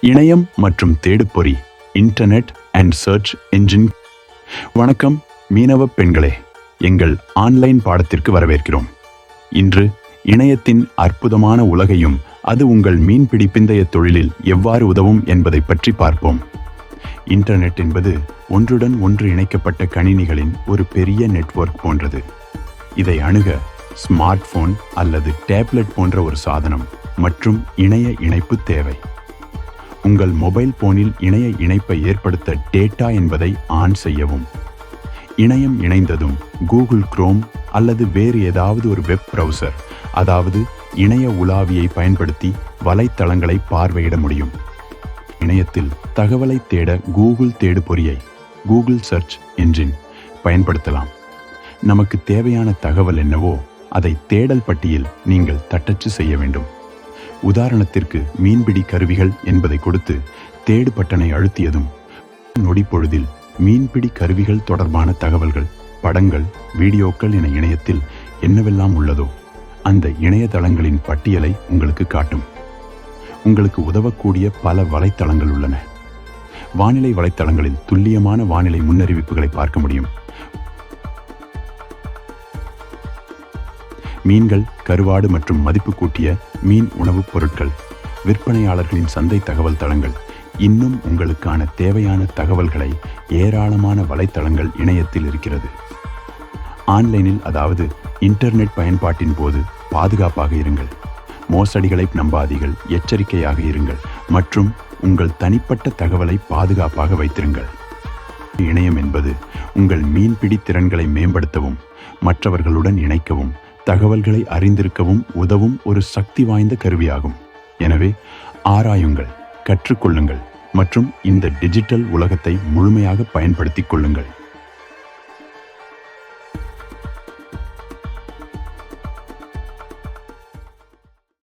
இணையம் மற்றும் தேடுபொறி, internet and search engine. வணக்கம் மீனவ பெண்களே, எங்கள் ஆன்லைன் பாடத்திற்கு வரவேற்கிறோம். இன்று இணையத்தின் அற்புதமான உலகையும் அது உங்கள் மீன்பிடி பிந்தைய தொழிலில் எவ்வாறு உதவும் என்பதை பற்றி பார்ப்போம். இன்டர்நெட் என்பது ஒன்றுடன் ஒன்று இணைக்கப்பட்ட கணினிகளின் ஒரு பெரிய நெட்வொர்க் போன்றது. இதை அணுக ஸ்மார்ட் போன் அல்லது டேப்லெட் போன்ற ஒரு சாதனம் மற்றும் இணைய இணைப்பு தேவை. உங்கள் மொபைல் போனில் இணைய இணைப்பை ஏற்படுத்த டேட்டா என்பதை ஆன் செய்யவும். இணையம் இணைந்ததும் கூகுள் குரோம் அல்லது வேறு ஏதாவது ஒரு வெப் பிரவுசர், அதாவது இணைய உலாவியை பயன்படுத்தி வலைத்தளங்களை பார்வையிட முடியும். இணையத்தில் தகவலை தேட கூகுள் தேடுபொறியை, கூகுள் சர்ச் என்ஜின் பயன்படுத்தலாம். நமக்கு தேவையான தகவல் என்னவோ அதை தேடல் பட்டியில் நீங்கள் தட்டச்சு செய்ய வேண்டும். உதாரணத்திற்கு மீன்பிடி கருவிகள் என்பதை கொடுத்து தேடு பட்டனை அழுத்தியதும் நொடி பொழுதில் மீன்பிடி கருவிகள் தொடர்பான தகவல்கள், படங்கள், வீடியோக்கள் என இணையத்தில் என்னவெல்லாம் உள்ளதோ அந்த இணையதளங்களின் பட்டியலை உங்களுக்கு காட்டும். உங்களுக்கு உதவக்கூடிய பல வலைத்தளங்கள் உள்ளன. வானிலை வலைத்தளங்களில் துல்லியமான வானிலை முன்னறிவிப்புகளை பார்க்க முடியும். மீன்கள், கருவாடு மற்றும் மதிப்பு கூட்டிய மீன் உணவுப் பொருட்கள், விற்பனையாளர்களின் சந்தை தகவல் தளங்கள், இன்னும் உங்களுக்கான தேவையான தகவல்களை ஏராளமான வலைத்தளங்கள் இணையத்தில் இருக்கிறது. ஆன்லைனில், அதாவது இன்டர்நெட் பயன்பாட்டின் போது பாதுகாப்பாக இருங்கள். மோசடிகளை நம்பாதீர்கள், எச்சரிக்கையாக இருங்கள் மற்றும் உங்கள் தனிப்பட்ட தகவலை பாதுகாப்பாக வைத்திருங்கள். இணையம் என்பது உங்கள் மீன்பிடி திறன்களை மேம்படுத்தவும், மற்றவர்களுடன் இணைக்கவும், தகவல்களை அறிந்திருக்கவும் உதவும் ஒரு சக்தி வாய்ந்த கருவியாகும். எனவே ஆராயுங்கள், கற்றுக்கொள்ளுங்கள் மற்றும் இந்த டிஜிட்டல் உலகத்தை முழுமையாக பயன்படுத்திக் கொள்ளுங்கள்.